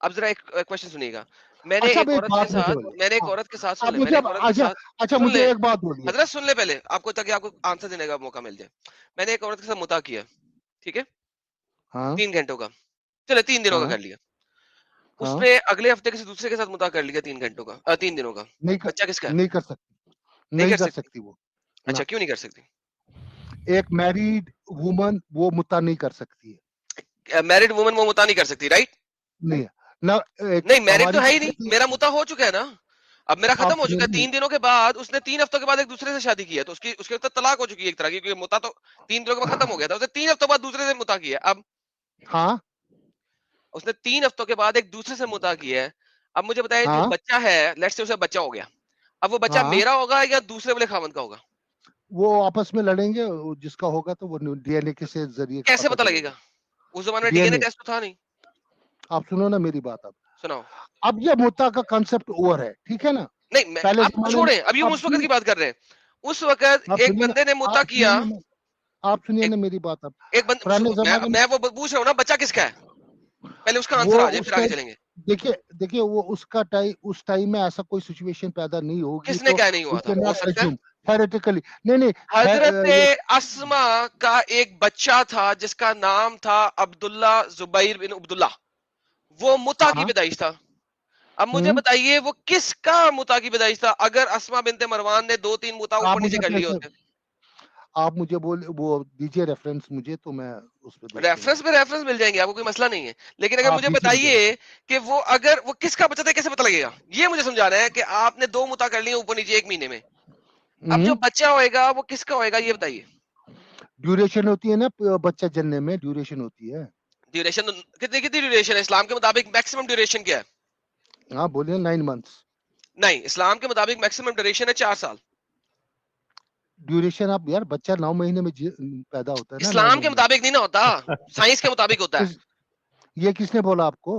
اب ذرا ایک کوشچن سنیے گا. میں نے اچھا ایک ایک عورت کے بات مجھے ساتھ بولے، میں نے ایک ہاں عورت کے ساتھ سن اب لیں میں مجھے نے ایک عورت کے ساتھ اچھا سن مجھے لیں ایک بات بولیے. حضرت سن لے پہلے آپ کو تاکہ آپ کو آنسر دینے کا موقع مل جائے. میں نے ایک عورت کے ساتھ مطاع کیا, ٹھیک ہے, ہاں 3 گھنٹوں کا, چلے 3 دنوں کا ہاں کر لیا. اس ہاں نے اگلے ہفتے کسی دوسرے کے ساتھ مطاع کر لیا 3 گھنٹوں کا 3 دنوں کا. بچہ کس کا ہے؟ نہیں کر سکتی، نہیں نہیں کر کر سکتی. سکتی وہ. نہ اچھا کیوں نہیں کر سکتی؟ ایک میریڈ وومن وہ مطاع نہیں کر سکتی ہے. میرڈ وومن وہ مطاع نہیں کر سکتی, رائٹ؟ نہیں نہ نہیں میرڈ ہماری تو ہے ہی نہیں, میرا مطاع ہو چکا ہے نا, اب میرا آپ ختم ہو چکا ہے. سنیے 3 دنوں کے بعد اس نے 3 ہفتوں کے بعد ایک دوسرے سے شادی کی ہے, تو اس کے طلاق ہو چکی ہے ایک طرح کی, کیونکہ مطاع تو 3 دنوں کے بعد ختم ہو گیا تھا. اس نے 3 ہفتوں بعد دوسرے سے مطاع کیا ہے. اب ہاں اس نے 3 ہفتوں کے بعد ایک دوسرے سے مطاع کیا ہے. اب مجھے بتائیے جو ہاں بچہ ہے, لیٹس سے اسے بچہ ہو گیا, اب وہ بچہ ہاں میرا ہوگا یا دوسرے والے خاوند کا ہوگا؟ وہ آپس میں لڑیں گے, جس کا ہوگا تو وہ ڈی این اے کے سے ذریعے کیسے پتہ پتا چلے لگے گا. گا؟ اس زمانے میں D D N N A A test تو تھا نہیں. آپ سنو نا میری بات. سناؤ. اب یہ مطاع کا کنسپٹ اوور ہے, ٹھیک ہے نا. نہیں پہلے آپ زمانے میں چھوڑیں, ابھی ہم اس وقت کی بات کر رہے ہیں. اس وقت آپ ایک سنیے نا بندے نے مطاع آپ کیا, سنیے نا آپ سنیے نا میری بات. اب ایک پرانے زمانے میں وہ پوچھ رہا ہوں نا, بچہ کس کا ہے, پہلے اس کا آنسر وہ آ جائے اس پھر آگے ٹائم چلیں گے. دیکھیے وہ اس ٹائم میں ایسا کوئی سچویشن پیدا نہیں ہوگی کس نے تو کیا نہیں وی ہوا تھا, کین ہو ناٹ سکتا ہے. assume theoretically. نہیں حضرت اسما کا ایک بچہ تھا جس کا نام تھا عبداللہ زبیر بن عبداللہ, وہ مطاع کی ہاں پیدائش تھا. اب مجھے بتائیے وہ کس کا مطاع کی پیدائش تھا؟ اگر اسما بنت مروان نے 2-3 مطاع آپ اوپر نیچے مجھے کر لیے کیسے ہوتے. آپ مجھے وہ دیجیے ریفرنس مجھے, تو میں اس پہ دیکھ لوں گا. ریفرنس پہ ریفرنس مل جائیں گے آپ کو, کوئی مسئلہ نہیں ہے, لیکن اگر آپ مجھے دیجیے بتائیے reference. کہ وہ اگر وہ کس کا بچہ تھا کیسے پتہ لگے گا؟ یہ مجھے سمجھانا ہے کہ آپ نے 2 مطاع کر لیے اوپر نیچے 1 مہینے میں, اب جو بچہ ہوئے گا وہ کس کا ہوئے گا یہ بتائیے. ڈیوریشن ہوتی ہے نا بچہ جننے میں, ڈیوریشن ہوتی ہے. ڈیوریشن کتنی ڈیوریشن ہے اسلام کے مطابق؟ میکسیمم ڈیوریشن کیا ہے؟ ہاں بولیے 9 months. نہیں, اسلام کے مطابق میکسیمم ڈیوریشن ہے 4 سال. ڈیوریشن آپ یار بچہ 9 مہینے میں پیدا ہوتا ہے نا, 9 اسلام کے مہینے مطابق نہیں نا ہوتا, سائنس کے مطابق ہوتا ہے. یہ کس نے بولا آپ کو؟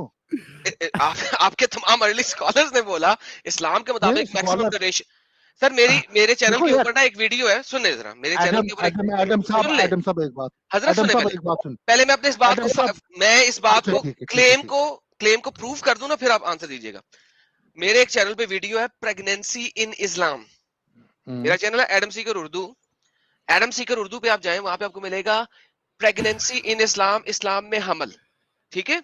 آپ کے تمام ارلی اسکالرز نے بولا اسلام کے یہ مطابق میکسیمم اسکالر ڈیوریشن. سر میرے چینل دیکھو کے یار, اوپر نا ایک ویڈیو ہے, سنیں ذرا, میرے چینل کے اوپر ایڈم سن لیں. صاحب ایک بات, حضرت ایڈم سنیں صاحب ایک بات سن. پہلے میں اپنے اس بات ایڈم کو صاحب میں اس بات اچھا کو ٹھیک ہے کلیم کو پروف کر دوں نا, پھر آپ آنسر دیجیے گا. میرے ایک چینل پہ ویڈیو ہے پریگنینسی ان اسلام, میرا چینل ہے ایڈم سیکر اردو. ایڈم سیکر اردو پہ آپ جائیں, وہاں پہ آپ کو ملے گا پریگنینسی ان اسلام, اسلام میں حمل, ٹھیک ہے.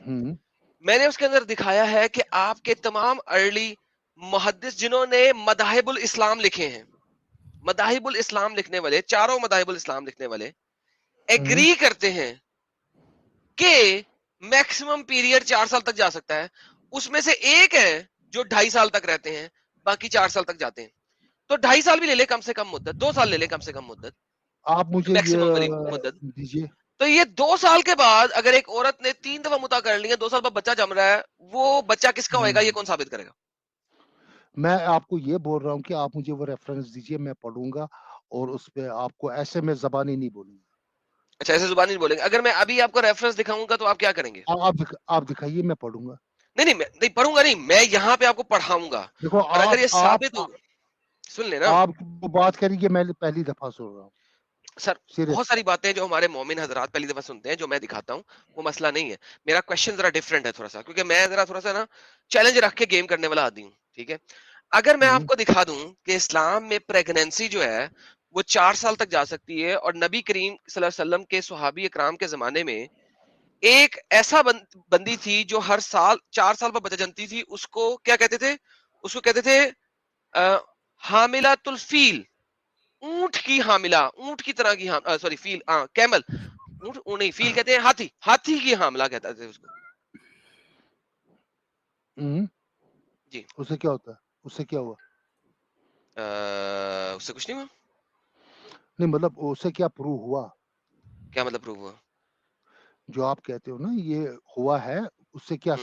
میں نے اس کے اندر دکھایا ہے کہ آپ کے تمام ارلی محدث جنہوں نے مذاہب الاسلام لکھے ہیں, مذاہب الاسلام لکھنے والے, چاروں مذاہب الاسلام لکھنے والے ایگری کرتے ہیں کہ میکسیمم پیریڈ 4 سال تک جا سکتا ہے. اس میں سے ایک ہے جو 2.5 سال تک رہتے ہیں, باقی 4 سال تک جاتے ہیں. تو 2.5 سال بھی لے لے کم سے کم مدت, 2 سال لے لے کم سے کم مدت, آپ مجھے میکسیمم والی یہ مدت. دیجیے. تو یہ 2 سال کے بعد اگر ایک عورت نے 3 دفعہ مطاع کر لی ہے, 2 سال بعد بچہ جم رہا ہے, وہ بچہ کس کا ہوئے گا یہ کون ثابت کرے گا؟ میں آپ کو یہ بول رہا ہوں کہ آپ مجھے وہ ریفرنس دیجیے, میں پڑھوں گا اور اس پہ آپ کو ایسے میں زبانی نہیں بولوں گا. اچھا ایسے زبان نہیں بولیں گے. اگر میں ابھی آپ کو ریفرنس دکھاؤں گا تو آپ کیا کریں گے؟ آپ دکھائیے, میں پڑھوں گا. نہیں نہیں پڑھوں گا نہیں, میں یہاں پہ آپ کو پڑھاؤں گا. دیکھو اور اگر یہ ثابت ہو, سن لینا آپ بات کریے کہ میں پہلی دفعہ سن رہا ہوں سر, بہت ساری باتیں جو ہمارے مومن حضرات پہلی دفعہ سنتے ہیں جو میں دکھاتا ہوں وہ مسئلہ نہیں ہے. میرا کوشچن ذرا ڈفرینٹ ہے تھوڑا سا, کیونکہ میں ذرا تھوڑا سا نا چیلنج رکھ کے گیم کرنے والا آدمی ہوں, ٹھیک ہے. اگر میں آپ کو دکھا دوں کہ اسلام میں پریگنینسی جو ہے وہ 4 سال تک جا سکتی ہے, اور نبی کریم صلی اللہ علیہ وسلم کے صحابی اکرام کے زمانے میں ایک ایسا بندی تھی جو ہر سال 4 سال پر بچہ جنتی تھی, اس کو کیا کہتے تھے؟ اس کو کہتے تھے حاملۃ الفیل, اونٹ کی حاملہ, اونٹ کی طرح کی سوری فیل, کیمل, اونٹ نہیں, فیل کہتے ہیں ہاتھی, ہاتھی کی حاملہ کہتا تھے اس کو. جی اس سے کیا ہوتا ہے, اس سے کیا ہوا؟ اس سے کچھ نہیں ہوا. نہیں مطلب اس سے کیا پروو ہوا؟ کیا مطلب پروو ہوا؟ جو آپ کہتے ہو نا یہ ہوا ہے, اس سے کیا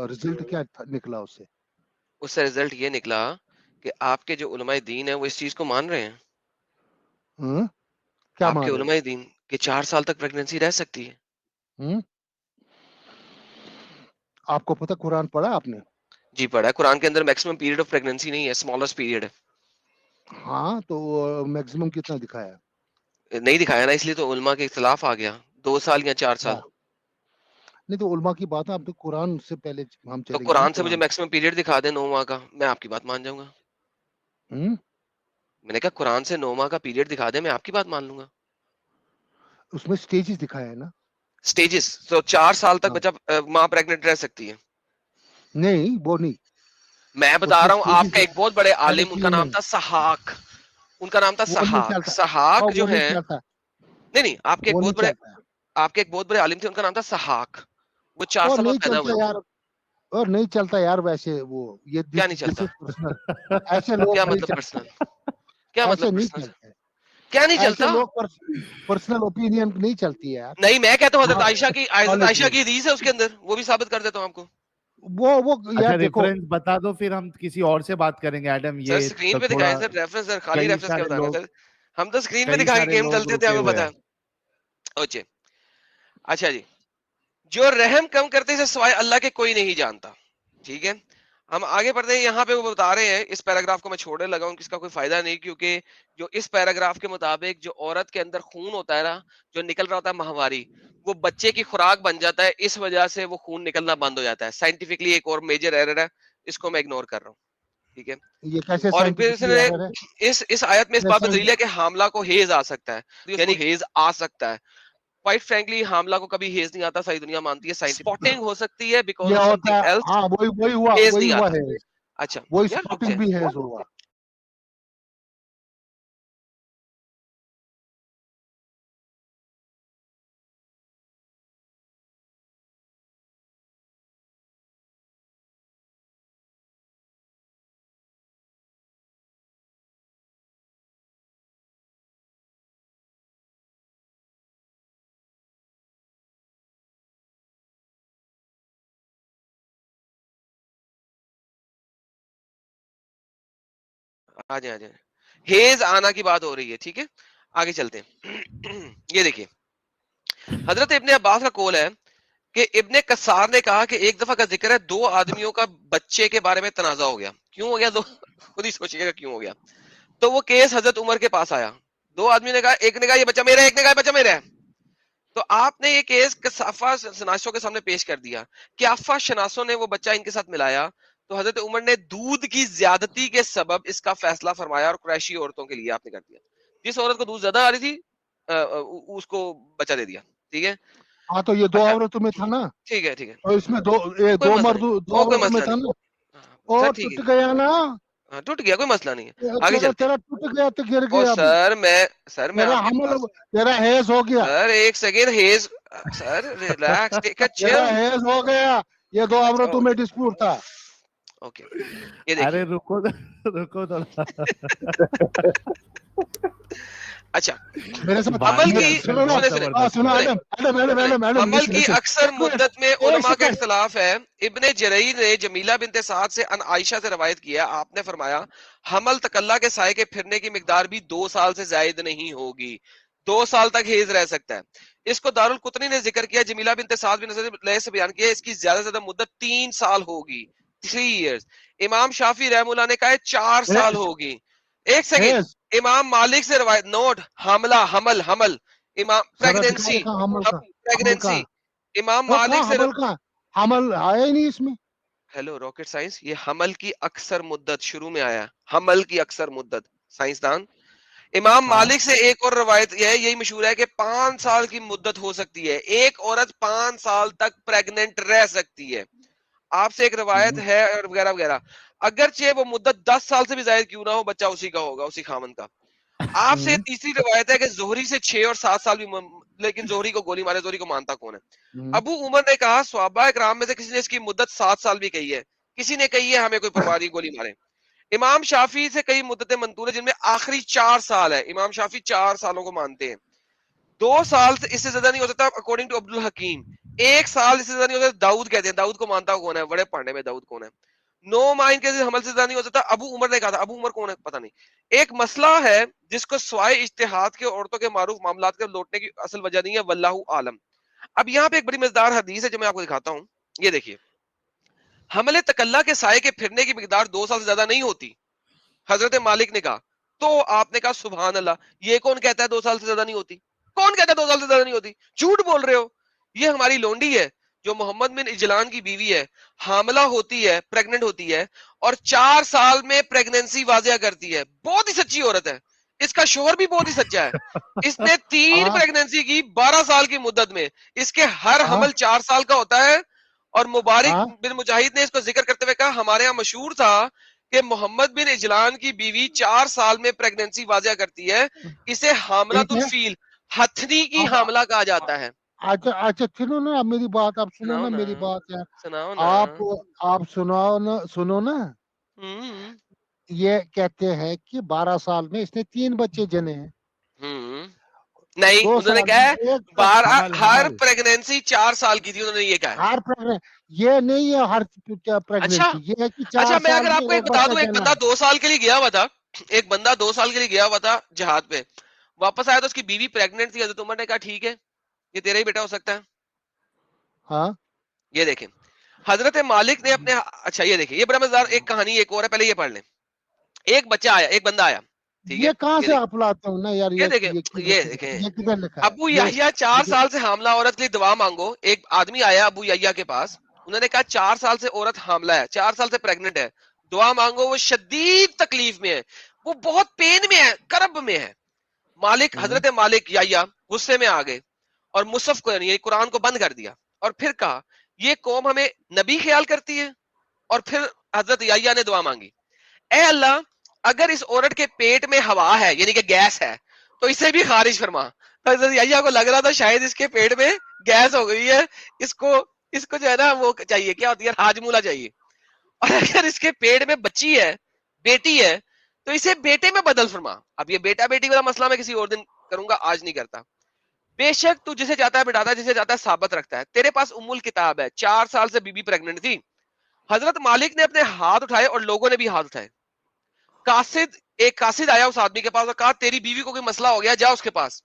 رزلٹ کیا نکلا؟ اس سے رزلٹ یہ نکلا کہ آپ کے جو علماء دین ہیں وہ اس چیز کو مان رہے ہیں. کیا آپ کے مان رہے علماء دین کہ 4 سال تک پریگنینسی رہ سکتی ہے. ہیں؟ آپ کو پتہ قرآن پڑھا آپ نے؟ جی پڑھا ہے, قرآن کے اندر میکسیمم پیریڈ آف پریگنینسی نہیں ہے, اسمالسٹ پیریڈ ہے. ہاں تو میکسیمم کتنا دکھایا؟ نہیں دکھایا نا, اس لیے تو علماء کے اختلاف آ گیا, 2 سال یا 4 سال. نہیں تو علماء کی بات ہے, اب تو قرآن سے پہلے ہم تو چلیں گے. قرآن سے مجھے میکسیمم پیریڈ دکھا دیں 9 ماہ کا, میں آپ کی بات مان جاؤں گا. میں نے کہا قرآن سے 9 ماہ کا پیریڈ دکھا دیں, میں آپ کی بات مان لوں گا. اس میں سٹیجز دکھایا ہے نا. سٹیجز, تو 4 سال تک ہاں. بچہ ماں پریگننٹ رہ سکتی ہے. نہیں وہ نہیں, میں اس بتا میں رہا ہوں, آپ سٹیجز کا ایک بہت بڑے پہلے عالم, ان کا 3 نام مہینے تھا سحاق, ان کا نام تھا وہ نہیں سحاق. چلتا. سحاق جو وہ نہیں ہے, چلتا, نہیں آپ کے ایک وہ نہیں بہت بڑے, چلتا, آپ کے ایک بہت بڑے عالم تھے, ان کا نام تھا سحاق, وہ 4 اور سال نہیں بعد پیدا ہوئے. چلتا یار, اور نہیں چلتا یار ویسے. وہ یہ کیا نہیں دس چلتا, از پرسنل. ایسے لوگ کیا نہیں مطلب چلتے, پرسنل, کیا ایسے مطلب نہیں پرسنل, چلتے, کیا نہیں ایسے چلتا. لوگ پرسنل اوپینین نہیں چلتی ہے یار. نہیں میں کہتا ہوں حضرت ہاں, عائشہ کی, حضرت نالج عائشہ نہیں. کی حدیث ہے اس کے اندر, وہ بھی ثابت کر دیتا ہوں آپ کو. وہ اچھا یار دیکھو, ریفرنس بتا دو, پھر ہم کسی اور سے بات کریں گے. ایڈم سر یہ اسکرین تو پہ تھوڑا دکھائیں سر ریفرنس, سر خالی کئی ریفرنس کیا سارے بتانا لوگ سر, ہم تو اسکرین پہ کئی دکھا کے سارے گیم لوگ چلتے تھے, رکے ہمیں ہوئے پتا ہیں. ہے. اچھا اچھا جی, جو رحم کم کرتے ہیں سوائے اللہ کے کوئی نہیں جانتا. ٹھیک ہے, ہم آگے بڑھتے ہیں. یہاں پہ وہ بتا رہے ہیں, اس پیراگراف کو میں چھوڑنے لگا ہوں, اس کا کوئی فائدہ نہیں, کیونکہ جو اس پیراگراف کے مطابق جو عورت کے اندر خون ہوتا ہے نا, جو نکل رہا ہوتا ہے ماہواری, وہ بچے کی خوراک بن جاتا ہے, اس وجہ سے وہ خون نکلنا بند ہو جاتا ہے. سائنٹیفکلی ایک اور میجر ایرر ہے, اس کو میں اگنور کر رہا ہوں. ٹھیک ہے, یہ کیسے اور پھر اس سائنٹیفکلی نے ایرر ہے. اس آیت میں اس بات پہ دلیل ہے کہ حاملہ کو ہیز آ سکتا ہے, یعنی ہیز آ سکتا ہے. کوائٹ فرینکلی حاملہ کو کبھی ہیز نہیں آتا, ساری دنیا مانتی ہے. سپاٹنگ ہو سکتی ہے بیکاز یہ آف سم ہوتا تھنگ ہے, ایلس, ہاں وہی ہیز وہی نہیں ہوا آتا. ہے, اچھا وہی یار رک اسپاٹنگ جائے, بھی ہے ہوا. آ جائیں آ جائیں, ہیز آنا کی بات ہو رہی ہے. ٹھیک ہے, آگے چلتے ہیں. یہ دیکھیے, حضرت ابن عباس کا قول ہے کہ ابن کسار نے کہا کہ ایک دفعہ کا ذکر ہے, 2 آدمیوں کا بچے کے بارے میں تنازع ہو گیا. کیوں ہو گیا, خود ہی سوچیے گا کیوں ہو گیا. تو وہ کیس حضرت عمر کے پاس آیا. 2 آدمیوں نے کہا, ایک نے کہا یہ بچہ میرا ہے, ایک نے کہا بچہ میرا ہے. تو آپ نے یہ کیس کسافہ شناسوں کے سامنے پیش کر دیا. کیافہ شناسوں نے وہ بچہ ان کے ساتھ ملایا, تو حضرت عمر نے دودھ کی زیادتی کے سبب اس کا فیصلہ فرمایا, اور قریشی عورتوں کے لیے آپ نے کر دیا. جس عورت کو دودھ زیادہ آ رہی تھی اس کو بچہ دے دیا. ٹھیک ہے, ہاں تو یہ 2 اچھا عورتوں میں تھا نا, ٹھیک ہے ٹھیک ہے, اور اس میں کوئی 2 مسئلہ مرد, نہیں, 2 کوئی عورتوں میں مسئلہ تھا نہیں. نا, سر اور ٹھیک ٹوٹ ہے, گیا نا. ہاں ٹوٹ گیا, کوئی مسئلہ نہیں ہے. آگے تیرا چلتے ہیں. تیرا ٹوٹ گیا تو گر او گیا ابھی. سر میں تیرا آپ کی حمل, بات, تیرا ہیز ہو گیا, سر ایک سیکنڈ, ہیز, سر ریلیکس, ٹیک اے تیرا چل. ہیز ہو گیا. یہ 2 عورتوں میں ڈسپیوٹ تھا. اوکے, یہ دیکھیے. ارے رکو رکو تھوڑا. اچھا, میرے ساتھ حمل بھائی کی, انکل سنو نا, بہت سنیں زبردست سنو ہے. ایڈم حمل لسن کی لسن. اکثر مدت میں ایک علماء کا سیکنڈ. اختلاف ہے. ابن جریر نے جمیلہ بنت سعد سے ان عائشہ سے روایت کیا, آپ نے فرمایا حمل تکلہ کے سائے کے پھرنے کی مقدار بھی 2 سال سے زائد نہیں ہوگی, 2 سال تک ہیز رہ سکتا ہے. اس کو دارالقطنی نے ذکر کیا, جمیلہ بنت سعد بن نصر سے بیان کیا, اس کی زیادہ سے زیادہ مدت 3 سال ہوگی, 3 ایئرز. امام شافی رحمہ اللہ نے کہا 4 سال ہوگی. ایک سیکنڈ, ہیز امام مالک سے روایت, نوٹ, حاملہ, حمل, امام ذرا دکھاؤ پریگنینسی, کہاں حمل کا, حمل کا, پریگنینسی, امام اور مالک کہاں سے. حمل کا, حمل آیا ہی نہیں اس میں. ہیلو راکٹ سائنس, یہ حمل کی اکثر مدت شروع میں آیا, حمل کی اکثر مدت, سائنسدان. امام ہاں مالک سے ایک اور روایت یہ ہے, یہی مشہور ہے کہ 5 سال کی مدت ہو سکتی ہے, ایک عورت 5 سال تک پریگننٹ رہ سکتی ہے. آپ سے ایک روایت ہے, اور وغیرہ وغیرہ. اگرچہ وہ مدت 10 سال سے بھی زائد کیوں نہ ہو, بچہ اسی کا ہوگا, اسی خامن کا. آپ سے تیسری روایت ہے کہ زہری سے 6 اور 7 سال بھی, لیکن زہری کو گولی مارے, زہری کو مانتا کون ہے. ابو عمر نے کہا صحابہ اکرام میں سے کسی نے اس کی مدت 7 سال بھی کہی ہے, کسی نے کہی ہے ہمیں کوئی پرواہ نہیں, گولی مارے. امام شافی سے کئی مدتیں منقول ہیں جن میں آخری 4 سال ہے. امام شافی 4 سالوں کو مانتے ہیں. 2 سال سے اس سے زیادہ نہیں ہو سکتا اکارڈنگ ٹو عبد الحکیم. 1 سال اس سے زیادہ نہیں ہو سکتا, داؤد کہتے ہیں. داؤد کو مانتا کون ہے, بڑے پڑھنے میں داؤد کون ہے. 9 ماہ کے حمل سے زیادہ نہیں ہو سکتا, ابو عمر نے کہا تھا. ابو عمر کون ہے پتہ نہیں. ایک مسئلہ ہے جس کو سوائے اجتہاد کے عورتوں کے معروف معاملات کے لوٹنے کی اصل وجہ نہیں ہے, واللہ عالم. اب یہاں پہ ایک بڑی مزیدار حدیث ہے جو میں آپ کو دکھاتا ہوں. یہ دیکھیے, حمل تکلہ کے سائے کے پھرنے کی مقدار 2 سال سے زیادہ نہیں ہوتی. حضرت مالک نے کہا, تو آپ نے کہا سبحان اللہ, یہ کون کہتا ہے 2 سال سے زیادہ نہیں ہوتی, کون کہتا ہے 2 سال سے زیادہ نہیں ہوتی, جھوٹ بول رہے ہو, یہ ہماری لونڈی ہے, جو محمد بن اجلان کی بیوی ہے حاملہ ہوتی ہے, پریگننٹ ہوتی ہے اور 4 سال میں پریگننسی واضح کرتی ہے. بہت ہی سچی عورت ہے, اس کا شوہر بھی بہت ہی سچا ہے. اس نے 3 پریگننسی کی 12 سال کی مدت میں, اس کے ہر حمل 4 سال کا ہوتا ہے. اور مبارک بن مجاہد نے اس کو ذکر کرتے ہوئے کہا ہمارے ہاں مشہور تھا کہ محمد بن اجلان کی بیوی 4 سال میں پریگننسی واضح کرتی ہے, اسے حاملۃ الفیل, ہتھنی کی حاملہ کہا جاتا ہے. اچھا سنو نا میری بات, آپ سنو نا میری بات یار, سناؤ نا. آپ سنو نا. یہ کہتے ہیں کہ 12 سال میں اس نے 3 بچے جنے ہیں. نہیں, انہوں نے کہا ہر پریگننسی 4 سال کی تھی, انہوں نے یہ کہا. یہ نہیں ہے ہر پریگننسی, یہ ہے کہ 4 میں سال اگر آپ کو ایک بتا دوں, ایک بندہ 2 سال کے لیے گیا ہوا تھا, ایک بندہ 2 سال کے لیے گیا ہوا تھا جہاد پہ, واپس آیا تو اس کی بیوی پریگننٹ تھی. حضرت عمر نے کہا ٹھیک ہے یہ تیرا ہی بیٹا ہو سکتا ہے. ہاں یہ دیکھیں حضرت مالک نے اپنے, اچھا یہ دیکھیں, یہ بڑا مزیدار ایک کہانی ایک اور ہے, پہلے یہ پڑھ لیں. ایک بچہ آیا, ایک بندہ آیا, ٹھیک ہے, یہ کہاں سے آپ لاتا ہوں نا یار, یہ دیکھیں ابو یحییٰ 4 سال سے حاملہ عورت کے لیے دعا مانگو. ایک آدمی آیا ابو یحییٰ کے پاس, انہوں نے کہا 4 سال سے عورت حاملہ ہے, 4 سال سے پریگننٹ ہے, دعا مانگو, وہ شدید تکلیف میں ہے, وہ بہت پین میں ہے, کرب میں ہے. مالک, حضرت مالک یحییٰ غصے میں آ گئے اور مصحف کو یعنی قرآن کو بند کر دیا, اور پھر کہا یہ قوم ہمیں نبی خیال کرتی ہے. اور پھر حضرت یحییٰ نے دعا مانگی, اے اللہ اگر اس عورت کے پیٹ میں ہوا ہے یعنی کہ گیس ہے تو اسے بھی خارج فرما. حضرت یحییٰ کو لگ رہا تھا شاید اس کے پیٹ میں گیس ہو گئی ہے, اس کو جو ہے نا وہ چاہیے, کیا ہوتی ہے, ہاجمولا چاہیے. اور اگر اس کے پیٹ میں بچی ہے, بیٹی ہے, تو اسے بیٹے میں بدل فرما. اب یہ بیٹا بیٹی والا مسئلہ میں کسی اور دن کروں گا, آج نہیں کرتا. بے شک تو جسے چاہتا ہے بٹاتا ہے, جسے چاہتا ہے ثابت رکھتا ہے. تیرے پاس ام الکتاب ہے, 4 سال سے بی بی پریگننٹ تھی. حضرت مالک نے اپنے ہاتھ اٹھائے اور لوگوں نے بھی ہاتھ اٹھائے. ایک قاصد آیا اس آدمی کے پاس اور کہا تیری بیوی کو کوئی مسئلہ ہو گیا, جا اس کے پاس.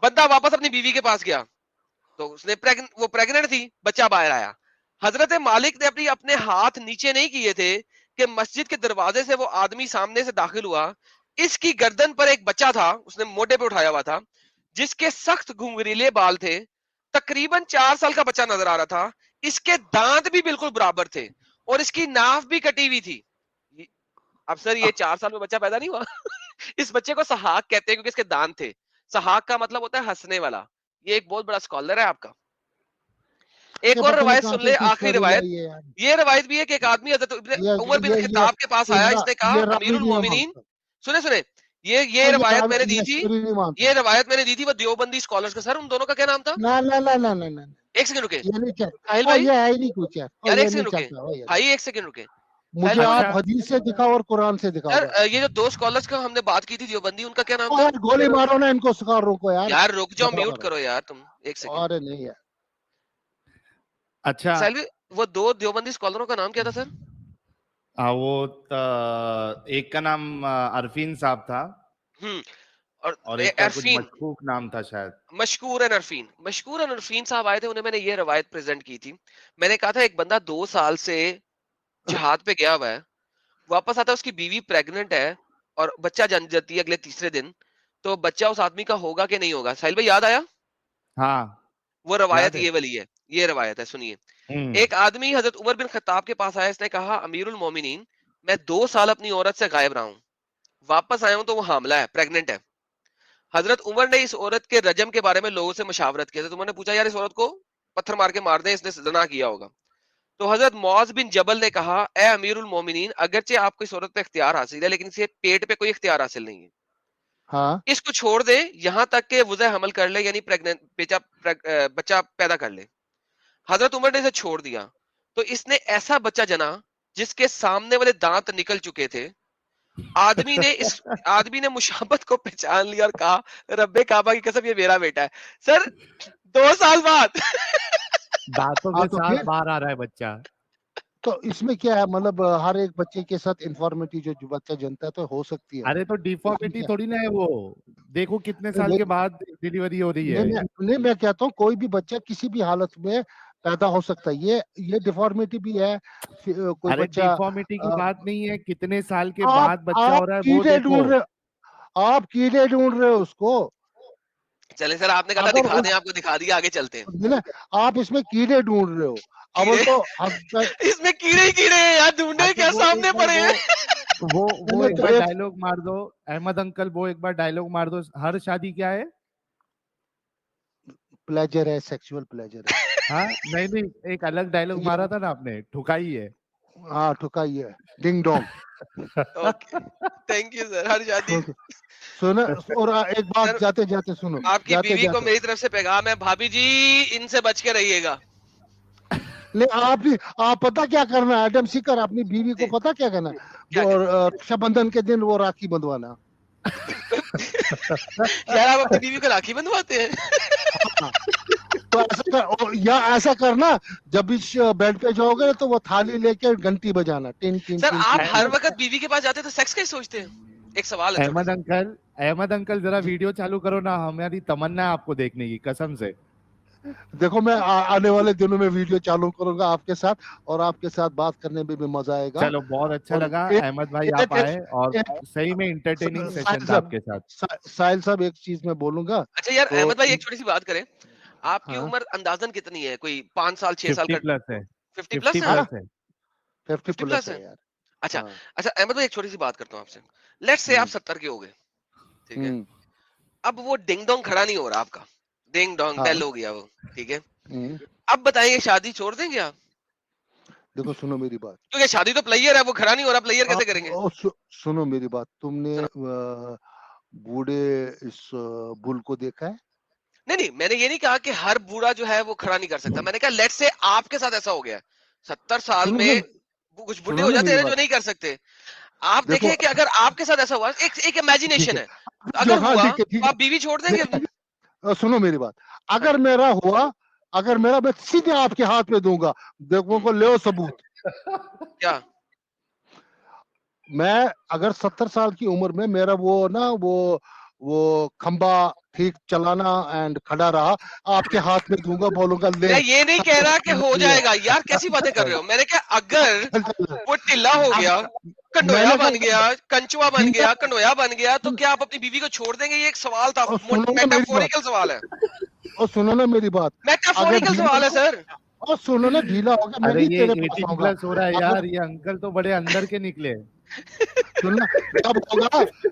بندہ واپس اپنی بیوی کے پاس گیا تو اس نے وہ پریگننٹ تھی, بچہ باہر آیا. حضرت مالک نے اپنے ہاتھ نیچے نہیں کیے تھے کہ مسجد کے دروازے سے وہ آدمی سامنے سے داخل ہوا. اس کی گردن پر ایک بچہ تھا, اس نے موٹے پہ اٹھایا ہوا تھا, جس کے سخت گھنگریلے بال تھے. تقریباً 4 سال کا بچہ نظر آ رہا تھا. اس کے دانت بھی بالکل برابر تھے اور اس کی ناف بھی کٹی ہوئی تھی. اب سر یہ 4 سال میں بچہ پیدا نہیں ہوا. اس بچے کو سحاق کہتے ہیں کیونکہ اس کے دانت تھے. سحاق کا مطلب ہوتا ہے ہنسنے والا. یہ ایک بہت بڑا اسکالر ہے آپ کا. ایک اور روایت سن لے, آخری روایت. یہ روایت بھی ہے کہ ایک آدمی حضرت عمر بن خطاب کے پاس آیا, اس نے کہا امیر المومنین, سنے یہ روایت میں نے دی تھی, یہ روایت میں نے دی تھی وہ دیوبندی اسکالرز کا. سر ان دونوں کا کیا نام تھا؟ ایک سیکنڈ رکے ساحل بھائی, یار ایک سیکنڈ رکے بھائی, ایک سیکنڈ رکے. مجھے آپ حدیث سے دکھاؤ اور قرآن سے دکھاؤ. سر یہ جو 2 اسکالرز کا ہم نے بات کی تھی دیوبندی, ان کا کیا نام تھا؟ گولی مارو نا ان کو, اسکالروں کو. یار رک جاؤ, میوٹ کرو یار تم ایک سیکنڈ. ارے نہیں یار. اچھا وہ 2 دیوبندی اسکالروں کا نام کیا تھا سر؟ وہ ایک کا نام عرفین صاحب تھا اور ایک کا کچھ مشکوک نام تھا شاید. مشکور عرفین صاحب آئے تھے, انہیں میں نے یہ روایت پریزنٹ کی تھی. میں نے کہا تھا ایک بندہ 2 سال سے جہاد پہ گیا ہوا ہے, واپس آتا ہے, اس کی بیوی پریگننٹ ہے اور بچہ جن جاتی ہے اگلے تیسرے دن, تو بچہ اس آدمی کا ہوگا کہ نہیں ہوگا؟ ساحل بھائی یاد آیا؟ ہاں وہ روایت یہ والی ہے, یہ روایت ہے, سنیے. ایک آدمی حضرت عمر بن خطاب کے پاس آیا, اس نے کہا امیر المومنین میں 2 سال اپنی عورت سے غائب رہا ہوں, واپس آیا ہوں تو وہ حاملہ ہے, پریگننٹ ہے. حضرت عمر نے اس عورت کے رجم کے بارے میں لوگوں سے مشاورت کی. حضرت عمر نے پوچھا یار اس عورت کو پتھر مار کے مار دیں, اس نے زنا کیا ہوگا. تو حضرت معاذ بن جبل نے کہا اے امیر المومنین اگرچہ آپ کو اس عورت پہ اختیار حاصل ہے, لیکن اسے پیٹ پہ کوئی اختیار حاصل نہیں ہے. اس کو چھوڑ دیں یہاں تک کہ وضع حمل کر لے, یعنی بچہ پیدا کر لے. حضرت عمر نے اسے چھوڑ دیا تو اس نے ایسا بچہ جنا جس کے سامنے والے دانت نکل چکے تھے. آدمی نے مشابت کو پہچان لیا اور کہا رب کعبہ کی قسم یہ میرا بیٹا ہے. سر 2 سال بعد دانتوں کے ساتھ باہر آ رہا ہے بچہ. تو اس میں کیا ہے, مطلب ہر ایک بچے کے ساتھ انفارمیٹی جو بچہ جنتا ہے تو ہو سکتی ہے. ارے تو ڈیفارمیٹی تھوڑی نا ہے وہ, دیکھو کتنے سال کے بعد ڈیلیوری ہو رہی ہے. نہیں میں کہتا ہوں کوئی بھی بچہ کسی بھی حالت میں پیدا ہو سکتا ہے, یہ ڈیفارمیٹی بھی ہے. کوئی بچہ ڈیفارمیٹی کی بات نہیں ہے, کتنے سال کے بعد بچہ ہو رہا ہے وہ دیکھو. آپ کیڑے ڈھونڈ رہے ہو اس کو. چلیں سر, آپ نے کہا دکھا دیں, آپ کو دکھا دیا, آگے چلتے ہیں. آپ اس میں کیڑے ڈھونڈ رہے ہو, اب تو اس میں کیڑے ہی کیڑے ہیں یار, ڈھونڈے کیا, سامنے پڑے ہیں. وہ ایک بار ڈائلوگ مار دو احمد انکل, وہ ایک بار ڈائلوگ مار دو, ہر شادی کیا ہے؟ پلیجر ہے, سیکسول پلیجر ہے. ہاں نہیں, ایک الگ ڈائلوگ مارا تھا نا آپ نے, ٹھکائی ہے. ہاں ٹھکائی ہے, ding dong. Okay thank you sir. ہر شادی سنو, اور ایک بات جاتے جاتے سنو, آپ کی بیوی کو میری طرف سے پیغام ہے, بھابھی جی ان سے بچ کے رہیے گا. آپ پتا کیا کرنا ہے ایڈم سیکر, اپنی بیوی کو پتا کیا کرنا ہے, رکشا بندھن کے دن وہ راکھی بندھوانا. یار آپ اپنی بیوی کو راکھی بندھواتے ہیں؟ تو یا ایسا کرنا, جب بھی بیڈ پہ جاؤ گے تو وہ تھالی لے کے گھنٹی بجانا, ٹن ٹن. سر آپ ہر وقت بیوی کے پاس جاتے تو سیکس کا ہی سوچتے ہیں؟ ایک سوال ہے. احمد انکل ذرا ویڈیو چالو کرو نا, ہماری تمنا ہے آپ کو دیکھنے کی, قسم سے. دیکھو میں آنے والے دنوں میں ویڈیو چالو کروں گا آپ کے ساتھ, اور آپ کے ساتھ بات کرنے میں بھی مزہ آئے گا. چلو بہت اچھا لگا احمد بھائی آپ آئے, اور صحیح میں انٹرٹیننگ سیشن تھا آپ کے ساتھ. ساحل صاحب ایک چیز میں بولوں گا. اچھا یار احمد بھائی ایک چھوٹی سی بات کریں, آپ کی عمر اندازن کتنی ہے؟ کوئی 5 سال 6 سال کا؟ 50 پلس ہے. 50 پلس ہے. 50 پلس ہے یار. اچھا احمد بھائی ایک چھوٹی سی بات کرتا ہوں آپ سے. لیٹس سے آپ 70 کے ہو گئے, ٹھیک ہے, اب وہ ڈنگ ڈونگ کھڑا نہیں ہو رہا آپ کا, ڈنگ ڈونگ بیل ہو گیا وہ, ٹھیک ہے, اب بتائیے شادی چھوڑ دیں گے آپ؟ دیکھو سنو میری بات, کیونکہ شادی تو پلیئر ہے, وہ کھڑا نہیں ہو رہا, پلیئر کیسے کریں گے؟ سنو میری بات, تم نے بوڑھے اس بل کو دیکھا ہے؟ نہیں, میں نے یہ نہیں کہا کہ ہر بوڑھا جو ہے وہ کھڑا نہیں کر سکتا, میں نے کہا لیٹ سے آپ کے ساتھ ایسا ہو گیا 70 سال میں کچھ بڈھے ہو جاتے ہیں جو نہیں کر سکتے. آپ دیکھیں کہ اگر آپ کے ساتھ ایسا ہوا, ایک امیجنیشن ہے, اگر ہوا تو آپ بیوی چھوڑ دیں گے؟ سنو میری بات, اگر میرا ہوا, اگر میرا میں سیدھے آپ کے ہاتھ میں دوں گا, دیکھو کو لے ثبوت. کیا میں اگر 70 سال کی عمر میں میرا وہ نا وہ کھمبا ٹھیک چلانا اینڈ کھڑا رہا, آپ کے ہاتھ میں دوں گا, بولوں گا لے. میں یہ نہیں کہہ رہا کہ ہو جائے گا یار, کیسی باتیں کر رہے ہو. میں نے کہا اگر وہ ٹلا ہو گیا, کنڈویا بن گیا, کنچوا بن گیا, کنڈویا بن گیا, تو کیا آپ اپنی بیوی کو چھوڑ دیں گے؟ یہ ایک سوال تھا, میٹافوریکل سوال ہے. اور سنو نا میری بات, میٹافوریکل سوال ہے سر. اور سنو نا, ڈھیلا ہو گیا, میں بھی تیرے پاس آؤں گا. ہو رہا ہے یار, یہ انکل تو بڑے اندر کے نکلے. سننا,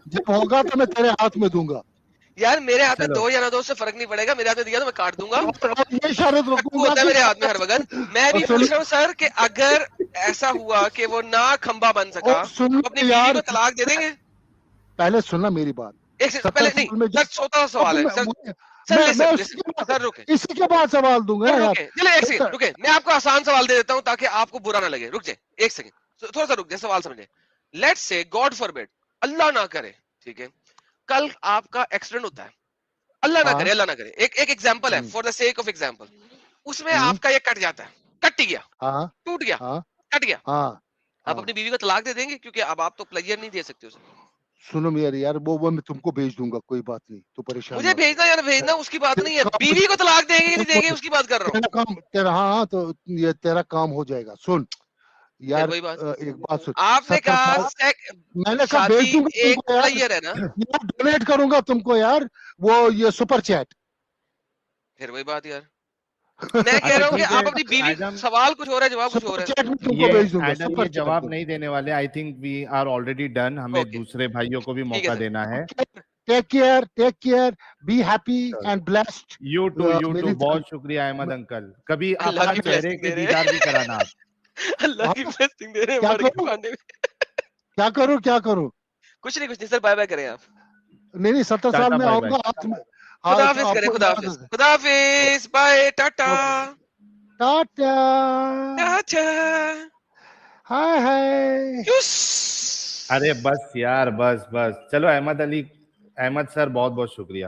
جب ہوگا تو میں تیرے ہاتھ میں دوں گا. یار میرے ہاتھ میں دو یا نہ دو سے فرق نہیں پڑے گا, میرے ہاتھ میں دیا تو میں کاٹ دوں گا. یہ شرط رکھوں گا میرے ہاتھ میں ہر وقت. میں بھی پوچھ رہا ہوں سر کہ اگر ایسا ہوا کہ وہ نہ کھمبا بن سکا, اپنی بیوی کو طلاق دے دیں گے؟ پہلے سننا میری بات, پہلے نہیں سر, چھوٹا سوال ہے سر, اسی کے بعد سوال دوں گا. رکے, میں آپ کو آسان سوال دے دیتا ہوں تاکہ آپ کو برا نہ لگے. رک جائے ایک سیکنڈ, تھوڑا سا رک جائے, سوال سمجھے. لیٹس سے گاڈ فاربیڈ, اللہ نہ کرے, ٹھیک ہے, کل آپ کا ایکسیڈنٹ ہوتا ہے, اللہ نہ کرے, اللہ نہ کرے, ایک ایگزامپل ہے, for the sake of example, اس میں آپ کا یہ کٹ جاتا ہے, کٹ ہی گیا, ٹوٹ گیا, کٹ گیا, آپ اپنی بیوی کو طلاق دے دیں گے؟ کیونکہ اب آپ تو پلیئر نہیں دے سکتے اسے. سنو میرے یار, وہ میں تم کو بھیج دوں گا, کوئی بات نہیں, تو پریشان مجھے بھیجنا یا نہ بھیجنا اس کی بات نہیں ہے, بیوی کو طلاق دیں گے کہ نہیں دیں گے اس کی بات کر رہا ہوں. ہاں تو یہ تیرا کام ہو جائے گا. سن یار ایک بات سن, آپ نے کہا میں نے کہا بھیج دوں گا ایک پلیئر ہے نا, ڈونیٹ کروں گا تم کو یار, وہ یہ سپر چیٹ. پھر وہی بات یار, میں کہہ رہا ہوں کہ آپ اپنی بیوی, سوال کچھ ہو رہا ہے, جواب کچھ ہو رہا ہے. یہ جواب نہیں دینے والے, I think we are already done, ہمیں دوسرے بھائیوں کو بھی موقع دینا ہے. Take care, be happy and blessed. You too, بہت شکریہ احمد انکل, کبھی اپنا چہرے کے دیدار بھی کرانا آپ. اللہ کی بلیسنگ دے رہے ہیں. کیا کروں کچھ نہیں سر, بائے بائے کریں آپ. نہیں 70 سال میں آؤں گا. خدا حافظ کریں, خدا حافظ, خدا حافظ, بائے, ٹاٹا ٹاٹا, ہائے ہائے. ارے بس یار, بس چلو. احمد سر بہت بہت شکریہ.